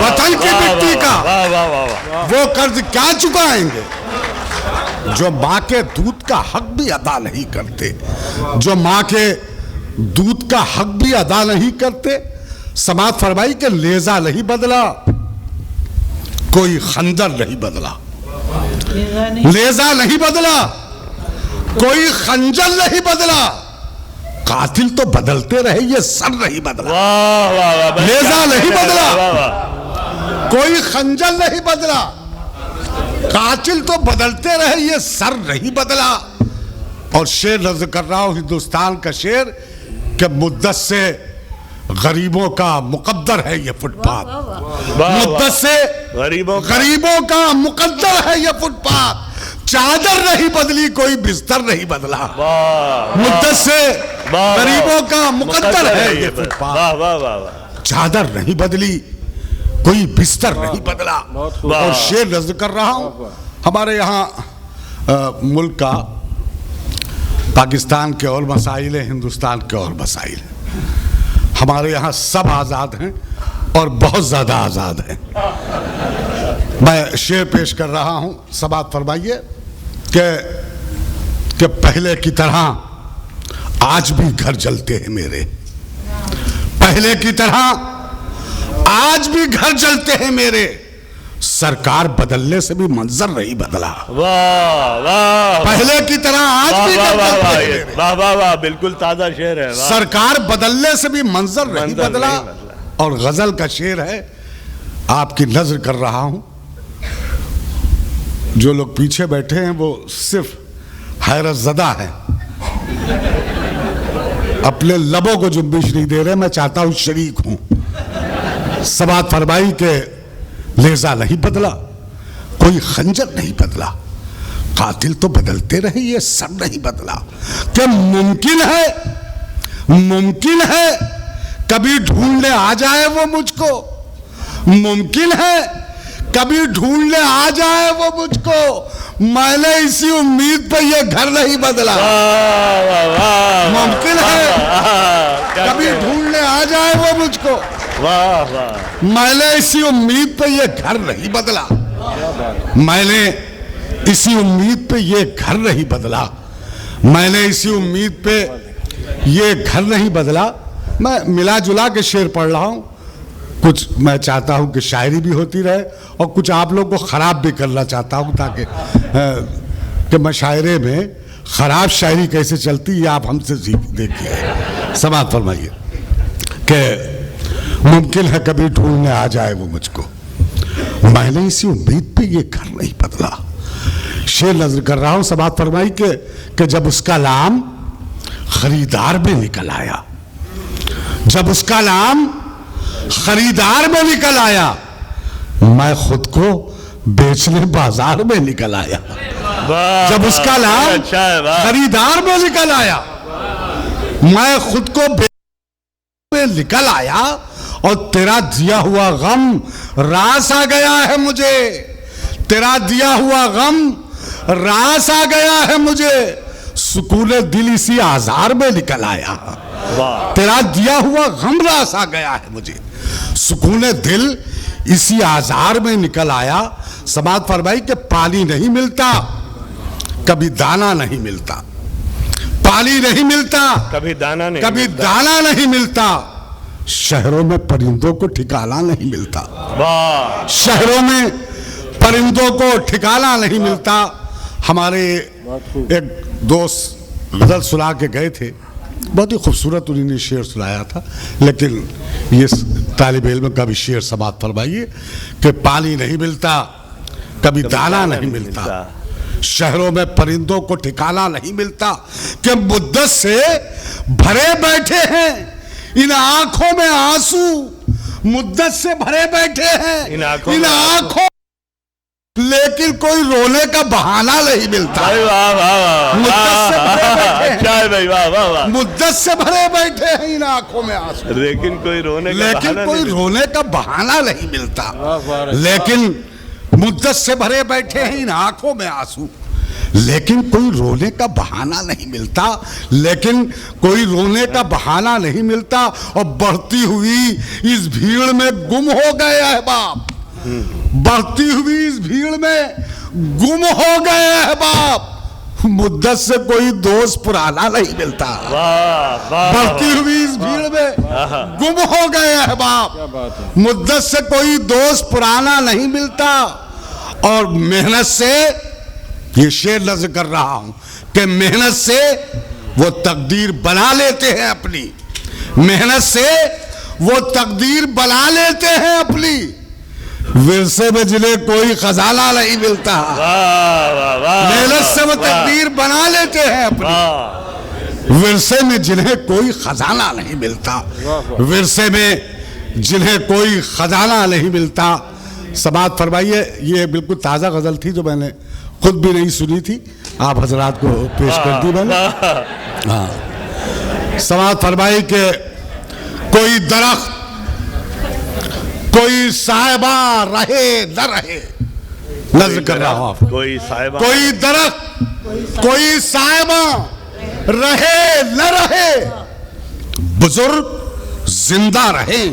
وطن کی مٹی کا وہ قرض کیا چکائیں گے جو ماں کے دودھ کا حق بھی ادا نہیں کرتے، جو ماں کے دودھ کا حق بھی ادا نہیں کرتے. سماعت فرمائی کہ لیزا نہیں بدلا، کوئی خنجر نہیں بدلا. لیزا نہیں بدلا، کوئی خنجر نہیں بدلا. قاتل تو بدلتے رہے، یہ سر نہیں بدلا. لیزا نہیں بدلا، کوئی خنجر نہیں بدلا. قاتل تو بدلتے رہے، یہ سر نہیں بدلا. اور شعر نظر کر رہا ہوں ہندوستان کا شعر کہ مدت سے غریبوں کا مقدر ہے یہ فٹ پاتھ. مدت سے غریبوں کا مقدر ہے یہ فٹ پاتھ. چادر نہیں بدلی، کوئی بستر نہیں بدلا. مدت سے غریبوں کا مقدر ہے یہ فٹ پاتھ. چادر نہیں بدلی، کوئی بستر نہیں بدلا. اور شعر نظر کر رہا ہوں ہمارے یہاں ملک کا، پاکستان کے اور مسائل ہیں، ہندوستان کے اور مسائل ہیں. ہمارے یہاں سب آزاد ہیں اور بہت زیادہ آزاد ہیں. میں شعر پیش کر رہا ہوں، سماعت فرمائیے کہ پہلے کی طرح آج بھی گھر جلتے ہیں میرے. پہلے کی طرح آج بھی گھر جلتے ہیں میرے. سرکار بدلنے سے بھی منظر نہیں بدلا. پہلے کی طرح آج بھی گھر جلتے ہیں میرے. واہ واہ واہ، بالکل تازہ شعر ہے. سرکار بدلنے سے بھی منظر نہیں بدلا. اور غزل کا شعر ہے، آپ کی نظر کر رہا ہوں. جو لوگ پیچھے بیٹھے ہیں وہ صرف حیرت زدہ ہیں، اپنے لبوں کو جنبش نہیں دے رہے. میں چاہتا ہوں شریک ہوں. سماعت فرمائی کہ لیزا نہیں بدلا، کوئی خنجر نہیں بدلا. قاتل تو بدلتے رہے، یہ سر نہیں بدلا. کہ ممکن ہے کبھی ڈھونڈنے آ جائے وہ مجھ کو. ممکن ہے کبھی ڈھونڈنے آ جائے وہ مجھ کو. میں نے اسی امید پہ یہ گھر نہیں بدلا. ممکن ہے کبھی ڈھونڈنے آ جائے وہ مجھ کو. میں نے اسی امید پہ یہ گھر نہیں بدلا. میں نے اسی امید پہ یہ گھر نہیں بدلا. میں نے اسی امید پہ یہ گھر نہیں بدلا. میں ملا جلا کے شعر پڑھ رہا ہوں. کچھ میں چاہتا ہوں کہ شاعری بھی ہوتی رہے اور کچھ آپ لوگوں کو خراب بھی کرنا چاہتا ہوں تاکہ کہ مشاعرے میں خراب شاعری کیسے چلتی یہ آپ ہم سے دیکھیے. سماعت فرمائیے کہ ممکن ہے کبھی ڈھونڈنے آ جائے وہ مجھ کو. میں نے اسی امید پہ یہ گھر نہیں بدلا. شعر نظر کر رہا ہوں. سماعت فرمائی کہ جب اس کا نام خریدار میں نکل آیا. جب اس کا نام خریدار میں نکل آیا، میں خود کو بیچنے بازار میں نکل آیا. جب اس کا نام خریدار میں نکل آیا، میں خود کو بیچنے میں نکل آیا. اور تیرا دیا ہوا غم راس آ گیا ہے مجھے. تیرا دیا ہوا غم راس آ گیا ہے مجھے. سکون دل اسی آزار میں نکل آیا. تیرا دیا ہوا غم راس آ گیا ہے مجھے. سکون دل اسی آزار میں نکل آیا. سماعت فرمائی کہ پانی نہیں ملتا، کبھی دانا نہیں ملتا. پانی نہیں ملتا، کبھی دانا نہیں ملتا. شہروں میں پرندوں کو ٹھکانہ نہیں ملتا. شہروں میں پرندوں کو ٹھکانہ نہیں ملتا. ہمارے ایک دوست غزل سنا کے گئے تھے، بہت ہی خوبصورت انہوں نے شعر سنایا تھا. لیکن یہ طالب علم کا بھی شعر سماعت فرمائیے کہ پانی نہیں ملتا، کبھی دانا نہیں ملتا. شہروں میں پرندوں کو ٹھکانہ نہیں ملتا. کہ مدت سے بھرے بیٹھے ہیں ان آنکھوں میں آنسو. مدت سے بھرے بیٹھے ہیں ان آنکھوں، لیکن کوئی رونے کا بہانہ نہیں ملتا. مدت سے بھرے بیٹھے ہیں ان آنکھوں میں آنسو، لیکن کوئی رونے کا بہانہ نہیں ملتا. لیکن مدت سے بھرے بیٹھے ہیں ان آنکھوں میں آنسو. لیکن کوئی رونے کا بہانہ نہیں ملتا، لیکن کوئی رونے کا بہانہ نہیں ملتا، اور بڑھتی ہوئی اس بھیڑ میں گم ہو گئے احباب، بڑھتی ہوئی اس بھیڑ میں گم ہو گئے احباب، مدت سے کوئی دوست پرانا نہیں ملتا، بڑھتی ہوئی اس بھیڑ میں گم ہو گئے احباب، مدت سے کوئی دوست پرانا نہیں ملتا، اور محنت سے، یہ شعر نظر کر رہا ہوں کہ محنت سے وہ تقدیر بنا لیتے ہیں اپنی، محنت سے وہ تقدیر بنا لیتے ہیں اپنی، ورثے میں جنہیں کوئی خزانہ نہیں ملتا، محنت سے وہ تقدیر بنا لیتے ہیں اپنی، ورثے میں جنہیں کوئی خزانہ نہیں ملتا، ورثے میں جنہیں کوئی خزانہ نہیں ملتا۔ سماعت فرمائیے، یہ بالکل تازہ غزل تھی جو میں نے خود بھی نہیں سنی تھی، آپ حضرات کو پیش کر دی میں نے۔ سماعت فرمائی کہ کوئی درخت، کوئی صاحبہ رہے نہ رہے، نظر کر رہا ہوں آپ، کوئی درخت، کوئی صاحبہ رہے نہ رہے، بزرگ زندہ رہے،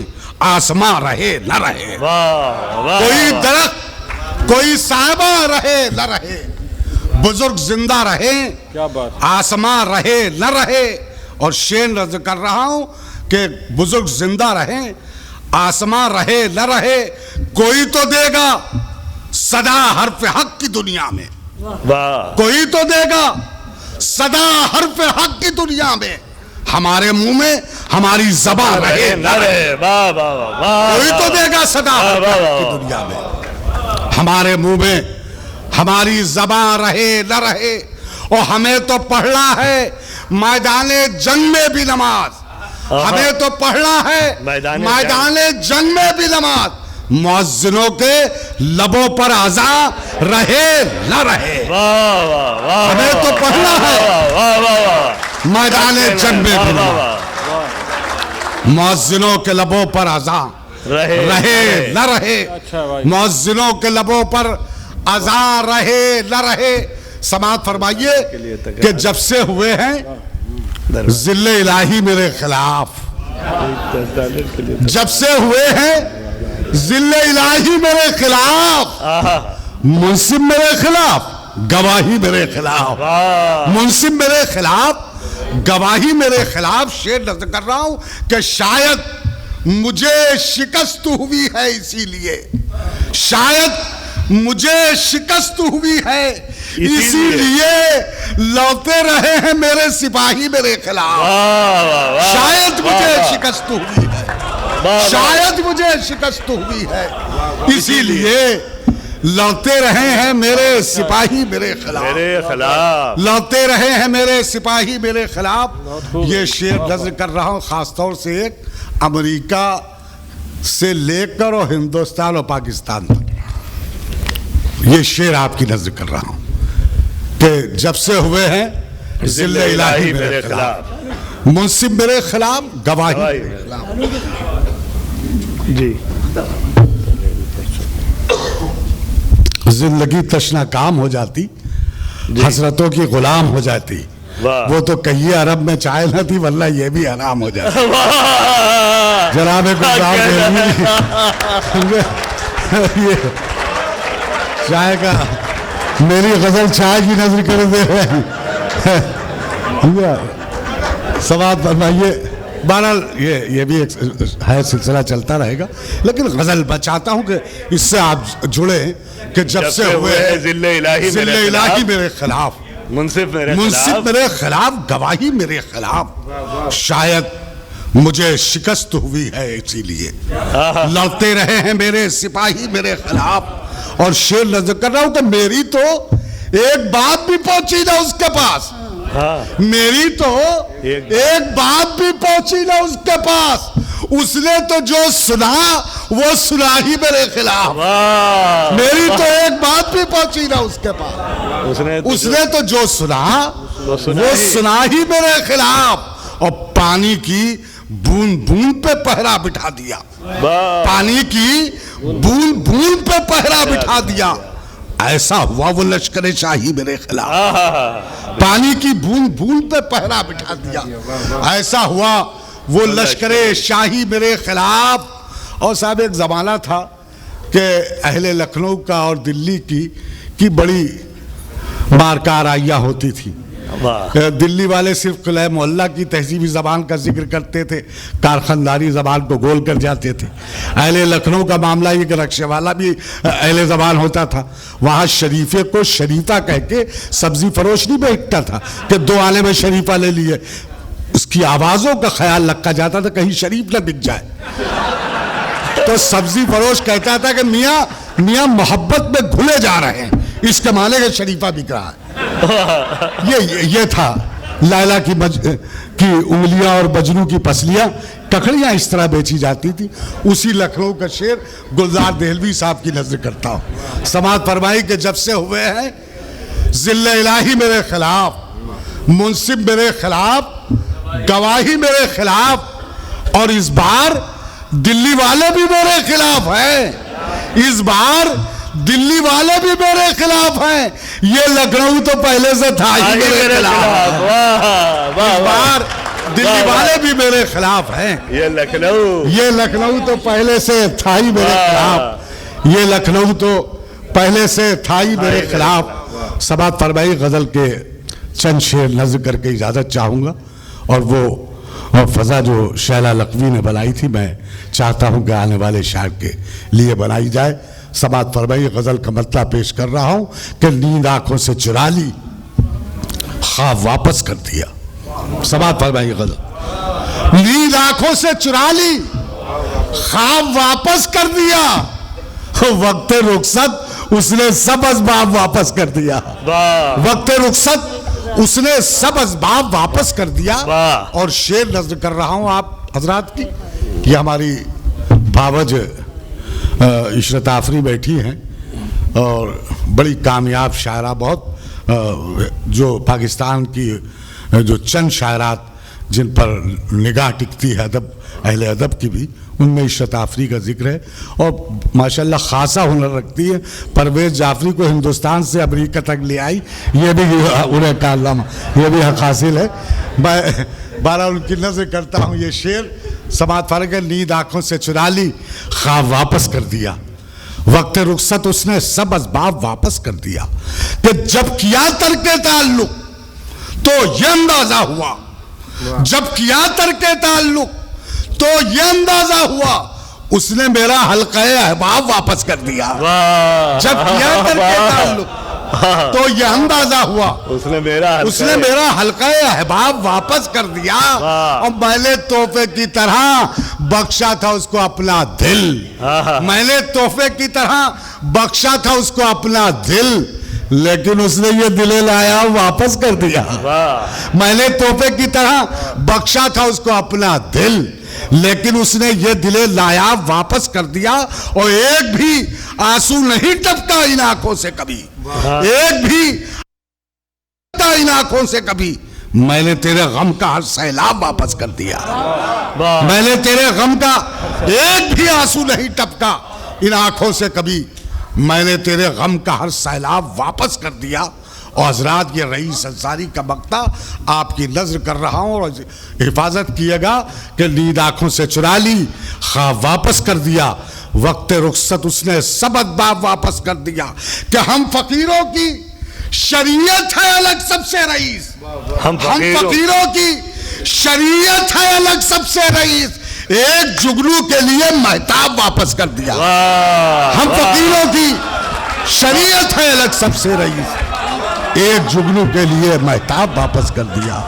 آسماں رہے نہ رہے، کوئی درخت، کوئی صاحبہ رہے نہ رہے، بزرگ زندہ رہے، آسماں رہے نہ رہے، اور شعر نظر کر رہا ہوں کہ بزرگ زندہ رہے، آسماں رہے نہ رہے، کوئی تو دے گا صدا حرف حق کی دنیا میں، کوئی تو دے گا صدا حرف حق کی دنیا میں، ہمارے منہ میں ہماری زبان رہے نہ رہے، کوئی تو دے گا صدا حرف حق کی دنیا میں، ہمارے منہ میں ہماری زبان رہے نہ رہے، اور ہمیں تو پڑھنا ہے میدان جنگ میں بھی نماز، ہمیں تو پڑھنا ہے میدان جنگ میں بھی نماز، مؤذنوں کے لبوں پر اذان رہے نہ رہے، ہمیں تو پڑھنا ہے میدان جنگ میں بھی نماز، مؤذنوں کے لبوں پر اذان رہے نہ رہے، مؤذنوں کے لبوں پر اذان رہے نہ رہے۔ سماعت فرمائیے کہ جب سے ہوئے ہیں ذل الہی میرے خلاف، جب سے ہوئے ہیں ذل الہی میرے خلاف، منصب میرے خلاف، گواہی میرے خلاف، منصب میرے خلاف، گواہی میرے خلاف۔ شعر نظر کر رہا ہوں کہ شاید مجھے شکست ہوئی ہے، اسی لیے شاید مجھے شکست ہوئی ہے، اسی لیے لوٹے رہے ہیں میرے سپاہی میرے خلاف، شاید مجھے شکست ہوئی ہے، شاید مجھے شکست ہوئی ہے، اسی لیے لوٹے رہے ہیں میرے سپاہی میرے خلاف، لوٹے رہے ہیں میرے سپاہی میرے خلاف۔ یہ شعر نظر کر رہا ہوں خاص طور سے ایک امریکہ سے لے کر اور ہندوستان اور پاکستان تک، یہ شعر آپ کی نظر کر رہا ہوں کہ جب سے ہوئے ہیں ذل الہی میرے خلاف، منصب میرے خلاف، گواہی میرے خلاف۔ جی زندگی تشنا کام ہو جاتی، حسرتوں کی غلام ہو جاتی، وہ تو کہیے عرب میں چائے نہ تھی ورنہ یہ بھی حرام ہو جاتی۔ جناب یہ چائے کا، میری غزل چائے کی نظر کر دے رہے ہیں۔ سماعت فرمائیے، بہرحال یہ بھی ایک ہے سلسلہ چلتا رہے گا، لیکن غزل میں چاہتا ہوں کہ اس سے آپ جڑے کہ جب سے ہوئے ہیں ذل الہی میرے خلاف، منصب میرے خلاف، گواہی میرے خلاف، شاید مجھے شکست ہوئی ہے اسی لیے لڑتے رہے ہیں میرے سپاہی میرے خلاف۔ اور شعر نظر کر رہا ہوں کہ میری تو ایک بات بھی پہنچی نہ اس کے پاس، میری تو ایک بات بھی پہنچی نہ اس کے پاس، اس نے تو جو سنا وہ سنا ہی میرے خلاف، میری تو ایک بات بھی پہنچی نہ اس کے پاس، اس نے تو جو سنا وہ سنا ہی میرے خلاف، اور پانی کی بوند بوند پہ پہرا بٹھا دیا، پانی کی بوند بوند پہ پہرا بٹھا دیا، ایسا ہوا وہ لشکر شاہی میرے خلاف، پانی کی بوند بوند پہ پہرا بٹھا دیا، ایسا ہوا وہ لشکر شاہی میرے خلاف۔ اور صاحب ایک زمانہ تھا کہ اہل لکھنؤ کا اور دلی کی بڑی مارکارائیاں ہوتی تھی۔ دلی والے صرف قلعہ محلہ کی تہذیبی زبان کا ذکر کرتے تھے، کارخانداری زبان کو گول کر جاتے تھے۔ اہل لکھنؤ کا معاملہ یہ کہ رکشے والا بھی اہل زبان ہوتا تھا، وہاں شریفے کو شریفہ کہہ کے سبزی فروش نہیں بیچتا تھا کہ 2 آنے میں شریفہ لے لیے، اس کی آوازوں کا خیال رکھا جاتا تھا کہیں شریف نہ بک جائے۔ تو سبزی فروش کہتا تھا کہ میاں محبت میں گھلے جا رہے ہیں، اس کے معنی کہ شریفہ بک رہا ہے۔ یہ تھا لیلا کی انگلیاں اور بجنو کی پسلیاں، ککڑیاں اس طرح بیچی جاتی تھی۔ اسی لکھنؤ کا شعر گلزار دہلوی صاحب کی نظر کرتا ہوں۔ سماعت فرمائی کہ جب سے ہوئے ہیں ذل الہی میرے خلاف، منصب میرے خلاف، گواہی میرے خلاف، اور اس بار دلی والے بھی میرے خلاف ہیں، اس بار دلی والے بھی میرے خلاف ہیں۔ یہ لکھنؤ تو پہلے سے تھا ہی میرے خلاف، اس بار دلی والے بھی میرے خلاف ہیں۔ یہ لکھنؤ تو پہلے سے تھا ہی میرے خلاف، یہ لکھنؤ تو پہلے سے تھا ہی میرے خلاف۔ سماعت فرمائی غزل کے چند شعر نظر کر کے اجازت چاہوں گا، اور وہ فضا جو شیلا لقوی نے بنائی تھی میں چاہتا ہوں کہ آنے والے شاعر کے لیے بنائی جائے۔ سماعت فرمائی غزل کا مطلب پیش کر رہا ہوں کہ نیند آنکھوں سے چرا لی، خواب واپس کر دیا۔ سماعت فرمائی غزل، نیند آنکھوں سے چرا لی، خواب واپس کر دیا، وقت رخصت اس نے سب اسباب واپس کر دیا، وقت رخصت اس نے سب اسباب واپس کر دیا۔ اور شعر نظر کر رہا ہوں آپ حضرات کی، یہ ہماری بھاوج عشرت آفری بیٹھی ہیں اور بڑی کامیاب شاعرہ، بہت جو پاکستان کی جو چند شاعرات جن پر نگاہ ٹکتی ہے ادب، اہل ادب کی بھی، ان میں عشرت آفری کا ذکر ہے، اور ماشاءاللہ خاصا ہنر رکھتی ہے۔ پرویز جعفری کو ہندوستان سے امریکہ تک لے آئی، یہ بھی انہیں کارنامہ، یہ بھی حق حاصل ہے۔ میں بہرحال ان کی نظر کرتا ہوں یہ شعر۔ سماعت فرمائی کہ نیند آنکھوں سے چرا لی، خواب واپس کر دیا، وقت رخصت اس نے سب اسباب واپس کر دیا، کہ جب کیا ترک تعلق تو یہ اندازہ ہوا، جب کیا ترک تعلق تو یہ اندازہ ہوا، اس نے میرا حلقہ احباب واپس کر دیا۔ جب کیا ترک تعلق تو یہ اندازہ ہوا، اس نے میرا حلقہ احباب واپس کر دیا، اور میں نے تحفے کی طرح بخشا تھا اس کو اپنا دل، میں نے تحفے کی طرح بخشا تھا اس کو اپنا دل، لیکن اس نے یہ دل لایا واپس کر دیا۔ میں نے تحفے کی طرح بخشا تھا اس کو اپنا دل، لیکن اس نے یہ دل نایاب واپس کر دیا، اور ایک بھی آنسو نہیں ٹپکا ان آنکھوں سے کبھی، ایک بھی ان آنکھوں سے کبھی۔ میں نے تیرے غم کا ہر سیلاب واپس کر دیا، میں نے تیرے غم کا ایک بھی آنسو نہیں ٹپکا ان آنکھوں سے کبھی، میں نے تیرے غم کا ہر سیلاب واپس کر دیا۔ اور حضرات یہ رئیس انصاری کا مقطع آپ کی نظر کر رہا ہوں، اور حفاظت کیے گا کہ نیند آنکھوں سے چرا لی، خواب واپس کر دیا، وقت رخصت اس نے سب اسباب واپس کر دیا، کہ ہم فقیروں کی شریعت ہے الگ سب سے رئیس، ہم فقیروں کی شریعت ہے الگ سب سے رئیس، ایک جگنو کے لیے مہتاب واپس کر دیا۔ ہم فقیروں کی شریعت ہے الگ سب سے رئیس، ایک جگنو کے لیے مہتاب واپس کر دیا،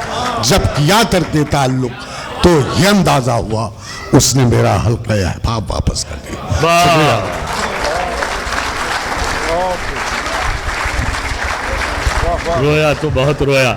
جب کیا ترک تعلق تو یہ اندازہ ہوا، اس نے میرا حلقہ احباب واپس کر دیا۔ رویا تو بہت رویا۔